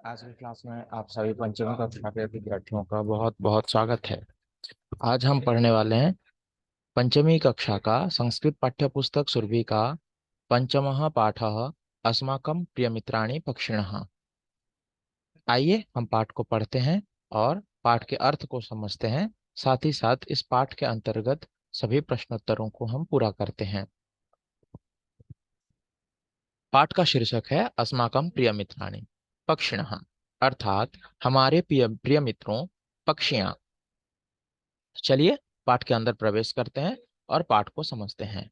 आज की क्लास में आप सभी पंचमी कक्षा के विद्यार्थियों का बहुत बहुत स्वागत है। आज हम पढ़ने वाले हैं पंचमी कक्षा का संस्कृत पाठ्यपुस्तक सुरभि का पंचमः पाठः अस्माकं प्रियमित्राणि पक्षिणः। आइए हम पाठ को पढ़ते हैं और पाठ के अर्थ को समझते हैं। साथ ही साथ इस पाठ के अंतर्गत सभी प्रश्नोत्तरों को हम पूरा करते हैं। पाठ का शीर्षक है अस्माकं प्रियमित्राणि पक्षिणः, अर्थात हमारे प्रिय प्रिय मित्रों पक्षियां। चलिए पाठ के अंदर प्रवेश करते हैं और पाठ को समझते हैं।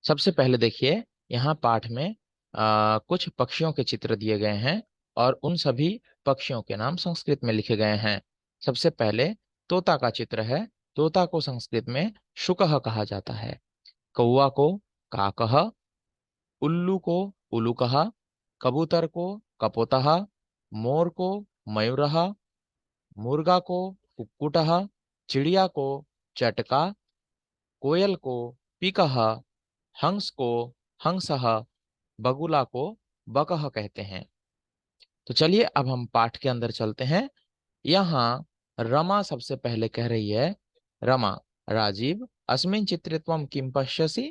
सबसे पहले देखिए, यहाँ पाठ में कुछ पक्षियों के चित्र दिए गए हैं और उन सभी पक्षियों के नाम संस्कृत में लिखे गए हैं। सबसे पहले तोता का चित्र है। तोता को संस्कृत में शुकः कहा जाता है। कौवा को काकः, उल्लू को उलुकः, कबूतर को कपोतः, मोर को मयूरः, मुर्गा को कुक्कुटः, चिड़िया को चटका, कोयल को पीकः, हंस को हंसः, बगुला को बकह कहते हैं। तो चलिए अब हम पाठ के अंदर चलते हैं। यहाँ रमा सबसे पहले कह रही है, रमा राजीव अस्मिन् चित्रे त्वं किं पश्यसि।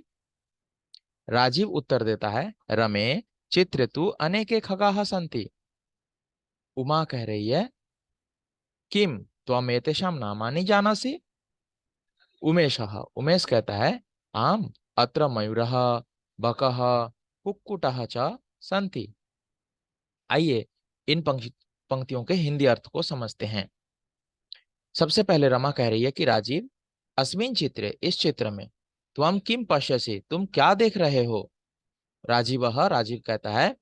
राजीव उत्तर देता है, रमे चित्रे तु अनेके खगाः सन्ति। उमा कह रही है, किम त्वम् एतेषां नामानि जानासि। उमेश कहता है, आम अत्र मयूरः बकः कुक्कुटः च सन्ति। आइए इन पंक्तियों के हिंदी अर्थ को समझते हैं। सबसे पहले रमा कह रही है कि राजीव अस्मिन चित्रे इस चित्र में त्वम किम पश्यसि तुम क्या देख रहे हो। राजीव कहता है,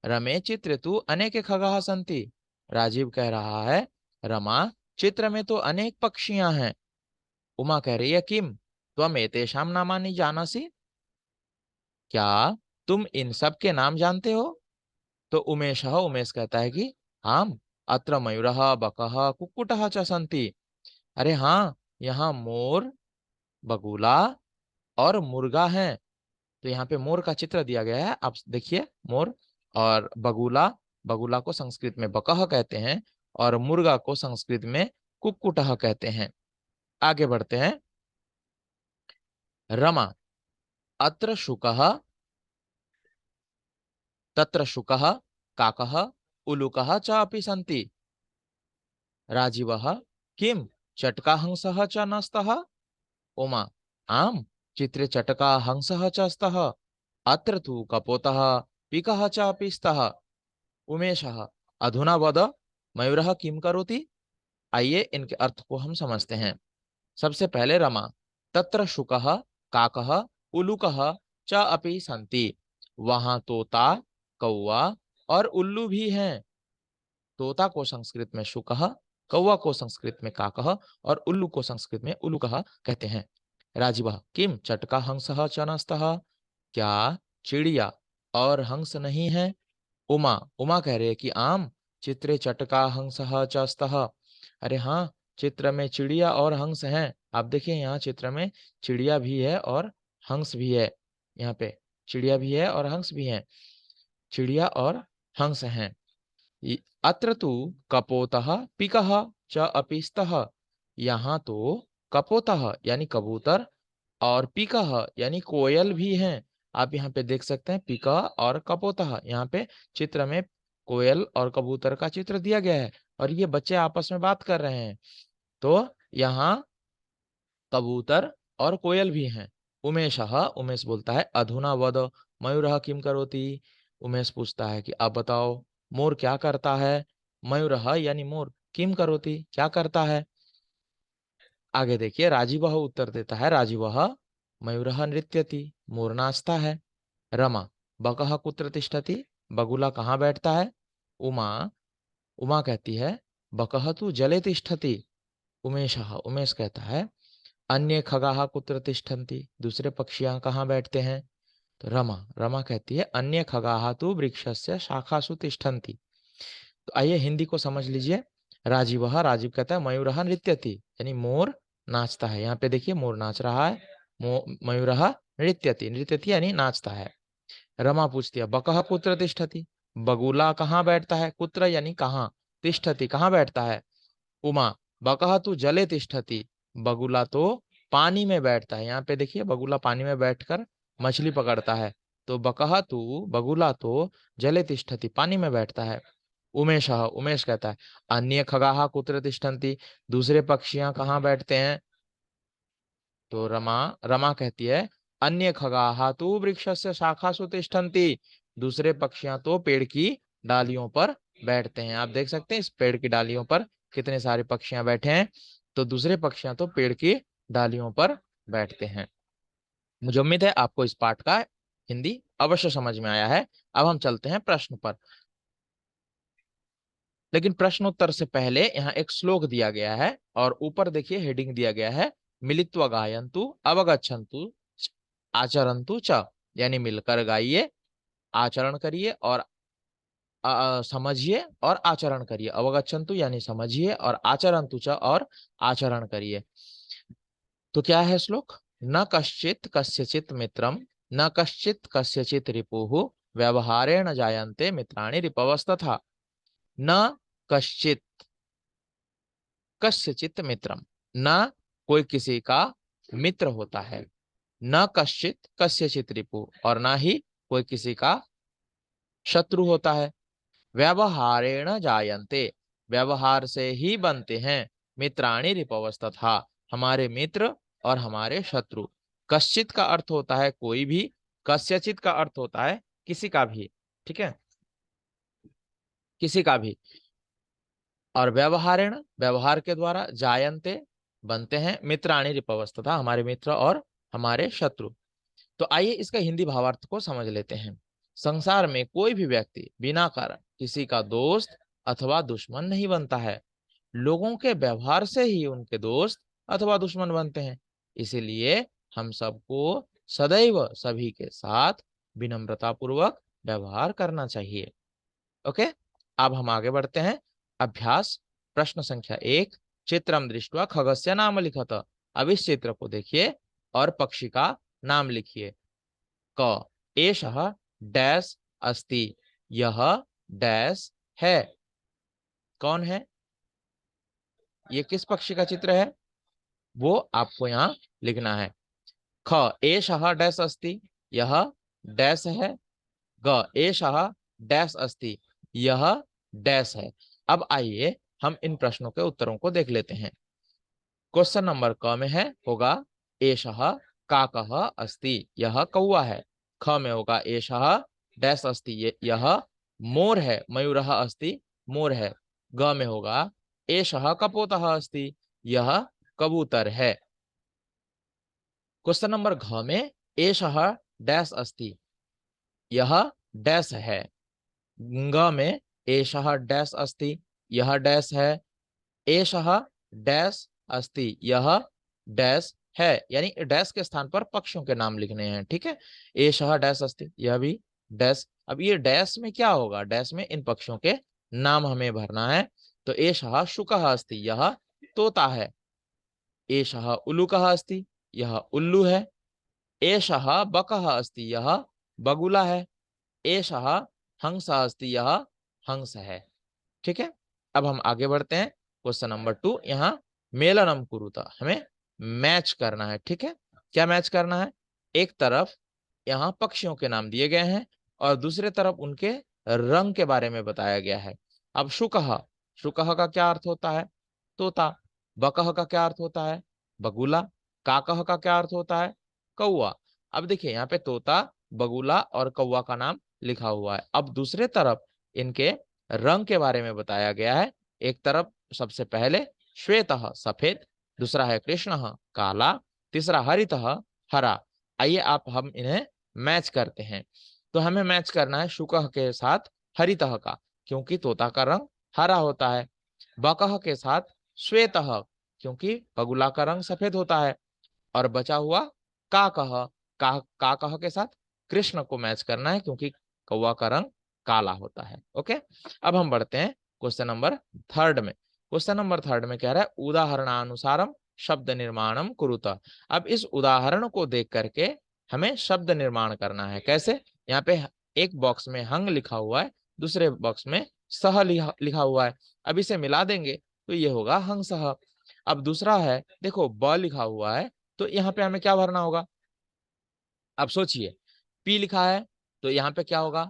रमे चित्र तु अनेके खगाः सन्ति। राजीव कह रहा है, रमा चित्र में तो अनेक पक्षियां हैं। उमा कह रही है, किम त्वम एतेषां नामानि जानासि। क्या तुम इन सब के नाम जानते हो। तो उमेश कहता है कि हम अत्र मयूरः बकः कुक्कुटः च सन्ति। अरे हाँ, यहाँ मोर बगुला और मुर्गा है। तो यहाँ पे मोर का चित्र दिया गया है, आप देखिए मोर और बगुला। बगुला को संस्कृत में बकह कहते हैं और मुर्गा को संस्कृत में कुक्कुटः कहते हैं। आगे बढ़ते हैं। रमा अत्र शुकः तत्र शुकः काकः उलुकः च अपि सन्ति। राजीवः किम चटका हंसः च न स्तः। उमा आम चित्रे चटका हंसः च स्तः। अत्र तु कपोतः पिकः च अपि स्तः। उमेशः अधुना वद मयूरः किम करोति। आइए इनके अर्थ को हम समझते हैं। सबसे पहले रमा तत्र शुकः काकः उलुकः च अपि सन्ति। वहां तोता कौवा और उल्लू भी हैं। तोता को संस्कृत में शुकः, कौवा को संस्कृत में काकः और उल्लू को संस्कृत में उलुकः कहते हैं। राजीवः किम चटका हंसः च न स्तः। क्या चिड़िया और हंस नहीं है। उमा कह रही है कि आम चित्रे चटका हंसः च स्तः। अरे हाँ, चित्र में चिड़िया और हंस हैं। आप देखिए यहाँ चित्र में चिड़िया भी है और हंस भी है। यहाँ पे चिड़िया भी है और हंस भी है। चिड़िया और हंस हैं। अत्र तु कपोतः पिकः च अपि स्तः। यहाँ तो कपोतः यानी कबूतर और पिकः यानी कोयल भी हैं। आप यहाँ पे देख सकते हैं पिका और कपोतः। यहाँ पे चित्र में कोयल और कबूतर का चित्र दिया गया है और ये बच्चे आपस में बात कर रहे हैं। तो यहाँ कबूतर और कोयल भी हैं। उमेश बोलता है, अधुना वद मयूरः किम करोति। उमेश पूछता है कि अब बताओ मोर क्या करता है। मयूरः यानी मोर किम करोति क्या करता है। आगे देखिए, राजीवः उत्तर देता है, राजीवः मयूरः नृत्यति मोर नाचता है। रमा बकः कुत्र तिष्ठति बगुला कहाँ बैठता है। उमा उमा कहती है, बकः तु जले तिष्ठति। उमेश कहता है, अन्य खगाः कुत्र तिष्ठन्ति दूसरे पक्षियां कहाँ बैठते हैं। तो रमा कहती है, अन्य खगाः तु वृक्षस्य शाखासु तिष्ठन्ति। तो आइए हिंदी को समझ लीजिए। राजीव कहता है, मयूरः नृत्यति यानी मोर नाचता है। यहाँ पे देखिए मोर नाच रहा है। मयूरः नृत्यति, नृत्यति यानी नाचता है। रमा पूछती है बकः कुत्र तिष्ठति, बगुला कहाँ बैठता है, कुत्र यानी कहाँ, तिष्ठति कहाँ बैठता है। उमा बकः तु जले तिष्ठति, बगुला तो पानी में बैठता है। यहाँ पे देखिए बगुला पानी में बैठकर मछली पकड़ता है, तो बकः तु बगुला तो जले तिष्ठति पानी में बैठता है। उमेश उमेश कहता है अन्य खगाः कुत्र तिष्ठन्ति, दूसरे पक्षियां कहाँ बैठते हैं। तो रमा रमा कहती है अन्य खगाः तु वृक्षस्य शाखासु तिष्ठन्ति, दूसरे पक्षियां तो पेड़ की डालियों पर बैठते हैं। आप देख सकते हैं इस पेड़ की डालियों पर कितने सारे पक्षियां बैठे हैं, तो दूसरे पक्षियां तो पेड़ की डालियों पर बैठते हैं। मुझे उम्मीद है आपको इस पाठ का हिंदी अवश्य समझ में आया है। अब हम चलते हैं प्रश्न पर, लेकिन प्रश्नोत्तर से पहले यहाँ एक श्लोक दिया गया है और ऊपर देखिए हेडिंग दिया गया है मिलित्वा गायन्तु अवगच्छन्तु आचरन्तु च, यानी मिलकर गाइए, आचरण करिए और समझिए और आचरण करिए। अवगच्छन्तु यानी समझिए और आचरन्तु च और आचरण करिए। तो क्या है श्लोक, न कश्चित् कस्यचित् मित्रम न कश्चित् कस्यचित् रिपुः व्यवहारेण जायन्ते मित्राणि रिपवस्तथा। न कश्चित् कस्यचित् मित्रम, न कोई किसी का मित्र होता है, न कश्चित् कस्यचित् रिपु और ना ही कोई किसी का शत्रु होता है। व्यवहारेण जायन्ते, व्यवहार से ही बनते हैं, मित्राणि रिपवस्तथा हमारे मित्र और हमारे शत्रु। कश्चित का अर्थ होता है कोई भी, कस्यचित का अर्थ होता है किसी का भी, ठीक है, किसी का भी। और व्यवहारेण व्यवहार के द्वारा, जायन्ते बनते हैं, मित्राणि रिपवस्तथा हमारे मित्र और हमारे शत्रु। तो आइए इसका हिंदी भावार्थ को समझ लेते हैं। संसार में कोई भी व्यक्ति बिना कारण किसी का दोस्त अथवा दुश्मन नहीं बनता है, लोगों के व्यवहार से ही उनके दोस्त अथवा दुश्मन बनते हैं। इसीलिए हम सबको सदैव सभी के साथ विनम्रता पूर्वक व्यवहार करना चाहिए। ओके, अब हम आगे बढ़ते हैं। अभ्यास प्रश्न संख्या 1, चित्रम दृष्ट्वा खगस्य नाम लिखत। अब इस चित्र को देखिए और पक्षी का नाम लिखिए। क एषः डैश अस्ति, यह डैश है। कौन है, ये किस पक्षी का चित्र है, वो आपको यहाँ लिखना है। ख एषः डैश अस्ति, यह डैश है। ग एषः डैश अस्ति, यह डैश है। अब आइए हम इन प्रश्नों के उत्तरों को देख लेते हैं। क्वेश्चन नंबर क में है होगा एषः काकः अस्ति, यह कौवा है। ख में होगा एषः डैश अस्ति, यह मोर है, मयूरः अस्ति मोर है। ग में होगा एषः कपोतः अस्ति, यह कबूतर है। क्वेश्चन नंबर घ में एषः डैश अस्ति, यह डैश है। ग में एषः डैश अस्ति, यह डैश है। एषः डैश अस्ति, यह डैश है, यानी डैश के स्थान पर पक्षियों के नाम लिखने हैं, ठीक है। एषः डैश अस्ति, यह भी डैश। अब ये डैश में क्या होगा, डैश में इन पक्षियों के नाम हमें भरना है। तो एषः शुकः अस्ति, यह तोता है। एषः उलूकः अस्ति, यह उल्लू है। एषः बकः अस्ति, यह बगुला है। एषः हंसः अस्ति, यह हंस है, ठीक है। अब हम आगे बढ़ते हैं। क्वेश्चन नंबर 2, यहाँ मेलनम कुरुत, हमें मैच करना है, ठीक है। क्या मैच करना है, एक तरफ यहाँ पक्षियों के नाम दिए गए हैं और दूसरे तरफ उनके रंग के बारे में बताया गया है। अब शुकः, शुकः का क्या अर्थ होता है, तोता। बकः का क्या अर्थ होता है, बगुला। काकः का क्या अर्थ होता है, कौवा। अब देखिए यहाँ पे तोता, बगुला और कौवा का नाम लिखा हुआ है। अब दूसरे तरफ इनके रंग के बारे में बताया गया है। एक तरफ सबसे पहले श्वेतः सफेद, दूसरा है कृष्णः काला, तीसरा हरितः हरा। आइए आप हम इन्हें मैच करते हैं। तो हमें मैच करना है शुकः के साथ हरितः का, क्योंकि तोता का रंग हरा होता है। बकः के साथ श्वेतः, क्योंकि बगुला का रंग सफेद होता है। और बचा हुआ काकः, काकः के साथ कृष्ण को मैच करना है, क्योंकि कौवा का रंग काला होता है। ओके, अब हम बढ़ते हैं क्वेश्चन नंबर 3 में। क्वेश्चन नंबर 3 में कह रहा है उदाहरणानुसारम शब्द निर्माणम कुरुत। अब इस उदाहरण को देख करके हमें शब्द निर्माण करना है। कैसे? यहाँ पे एक बॉक्स में हंग लिखा हुआ है, दूसरे बॉक्स में सह लिखा हुआ है। अब इसे मिला देंगे तो ये होगा हंग सह। अब दूसरा है, देखो ब लिखा हुआ है, तो यहाँ पे हमें क्या भरना होगा? अब सोचिए, पी लिखा है तो यहाँ पे क्या होगा?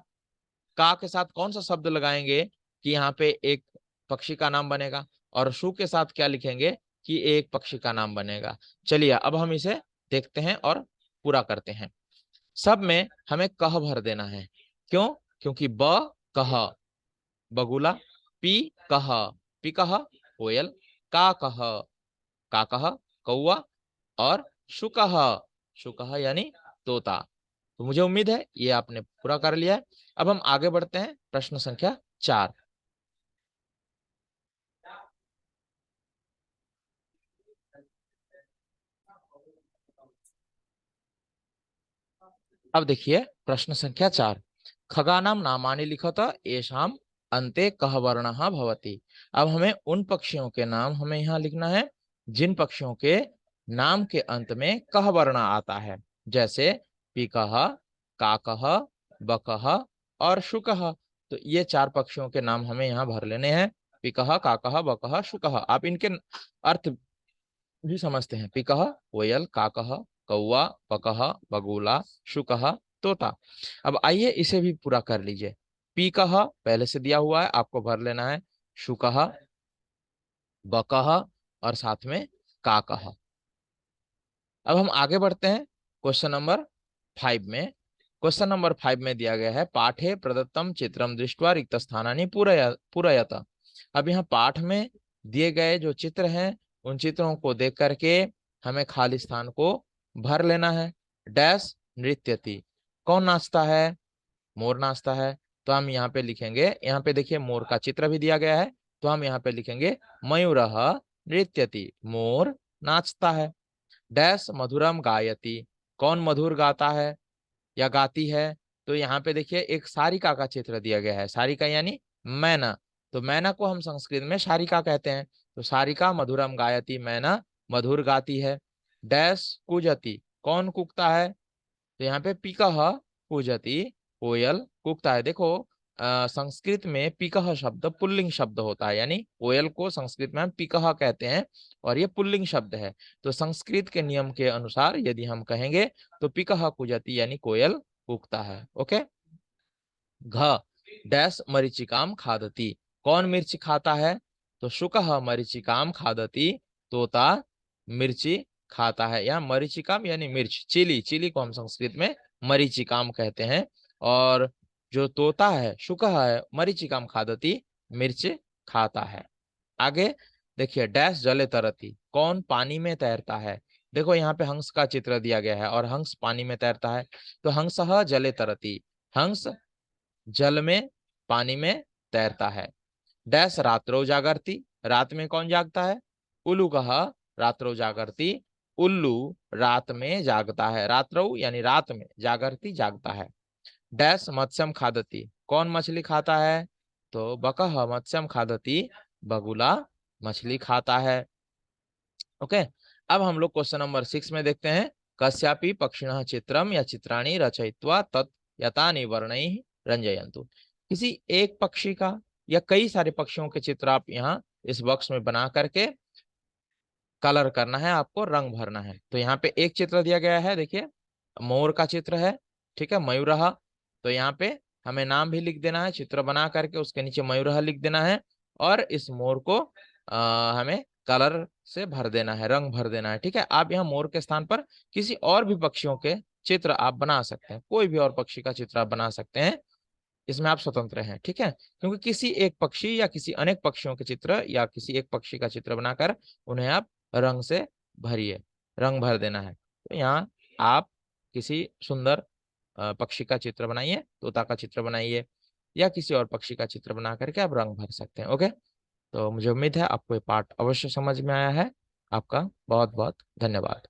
का के साथ कौन सा शब्द लगाएंगे कि यहाँ पे एक पक्षी का नाम बनेगा, और शु के साथ क्या लिखेंगे कि एक पक्षी का नाम बनेगा। चलिए अब हम इसे देखते हैं और पूरा करते हैं। सब में हमें कह भर देना है। क्यों? क्योंकि ब कह बगुला, पी कह पी कह कोयल, का कह कौआ, और शुकह यानी तोता। तो मुझे उम्मीद है ये आपने पूरा कर लिया है। अब हम आगे बढ़ते हैं प्रश्न संख्या 4। अब देखिए प्रश्न संख्या 4। खगानाम नामानि लिखत येषाम अन्ते कह वर्णः भवति। अब हमें उन पक्षियों के नाम हमें यहाँ लिखना है जिन पक्षियों के नाम के अंत में कह वर्ण आता है। जैसे पिकह, काकह, बकह और शुकह। तो ये 4 पक्षियों के नाम हमें यहाँ भर लेने हैं। पिकह, काकह, बकह, शुकह। आप इनके अर्थ भी समझते हैं। पिकह कोयल, काकह कौआ, पकह बगुला, शुकह तोता। अब आइए इसे भी पूरा कर लीजिए। पीकह पहले से दिया हुआ है, आपको भर लेना है। शुकह, बकह और साथ में काकह। अब हम आगे बढ़ते हैं क्वेश्चन नंबर 5 में। क्वेश्चन नंबर 5 में दिया गया है पाठे प्रदत्तम चित्रम दृष्ट्वा रिक्त स्थानानि पूरयत। अब यहाँ पाठ में दिए गए जो चित्र हैं उन चित्रों को देख करके हमें खाली स्थान को भर लेना है। डैश नृत्यति, कौन नाचता है? मोर नाचता है। तो हम यहाँ पे लिखेंगे, यहाँ पे देखिए मोर का चित्र भी दिया गया है, तो हम यहाँ पे लिखेंगे मयूरः नृत्यति, मोर नाचता है। डैश मधुरम गायति, कौन मधुर गाता है या गाती है? तो यहाँ पे देखिए एक सारिका का चित्र दिया गया है। सारिका यानी मैना। तो मैना को हम संस्कृत में सारिका कहते हैं। तो सारिका मधुरम गायति, मैना मधुर गाती है। डैश कूजति, कौन कूकता है? तो यहाँ पे पिकह कूजति, कोयल कूकता है। देखो संस्कृत में पिकह शब्द पुल्लिंग शब्द होता है, यानी कोयल को संस्कृत में हम पिकह कहते हैं और ये पुल्लिंग शब्द है। तो संस्कृत के नियम के अनुसार यदि हम कहेंगे तो पिकह कूजति यानी कोयल कूकता है। ओके। घ डैश मरीचिकाम खादति, कौन मिर्ची खाता है? तो शुकह मरीचिकाम खादति, तोता मिर्ची खाता है। यहाँ मरीचिकाम यानी मिर्च, चिली, चिली को हम संस्कृत में मरीचिकाम कहते हैं। और जो तोता है शुकह है मरीचिकाम खादति, मिर्च खाता है। आगे देखिए डैश जले तरती, कौन पानी में तैरता है? देखो यहाँ पे हंस का चित्र दिया गया है और हंस पानी में तैरता है। तो हंसः जले तरती, हंस जल में पानी में तैरता है। डैश रात्रो जागरती, रात में कौन जागता है? उल्लुकः रात्रो जागरती, उल्लू रात में जागता है। रात्रो यानी रात में, जागरती जागता है। डैश मत्स्यम खादती, कौन मछली खाता है? तो बकह मत्स्यम खादती, बगुला मछली खाता है। ओके। अब हम लोग क्वेश्चन नंबर 6 में देखते हैं। कस्यापि पक्षिणः चित्रम या चित्राणि रचयित्वा तत् यतानि वर्णैः रंजयन्तु। किसी एक पक्षी का या कई सारे पक्षियों के चित्र आप यहाँ इस बॉक्स में बना करके कलर करना है, आपको रंग भरना है। तो यहाँ पे एक चित्र दिया गया है, देखिए मोर का चित्र है, ठीक है, मयूरः। तो यहाँ पे हमें नाम भी लिख देना है, चित्र बना करके उसके नीचे मयूरः लिख देना है, और इस मोर को हमें कलर से भर देना है, रंग भर देना है। ठीक है। आप यहाँ मोर के स्थान पर किसी और भी पक्षियों के चित्र आप बना सकते हैं, कोई भी और पक्षी का चित्र आप बना सकते हैं, इसमें आप स्वतंत्र हैं। ठीक है। क्योंकि किसी एक पक्षी या किसी अनेक पक्षियों के चित्र या किसी एक पक्षी का चित्र बनाकर उन्हें आप रंग से भरिए, रंग भर देना है। तो यहाँ आप किसी सुंदर पक्षी का चित्र बनाइए, तोता का चित्र बनाइए, या किसी और पक्षी का चित्र बना करके आप रंग भर सकते हैं। ओके। तो मुझे उम्मीद है आपको ये पाठ अवश्य समझ में आया है। आपका बहुत बहुत धन्यवाद।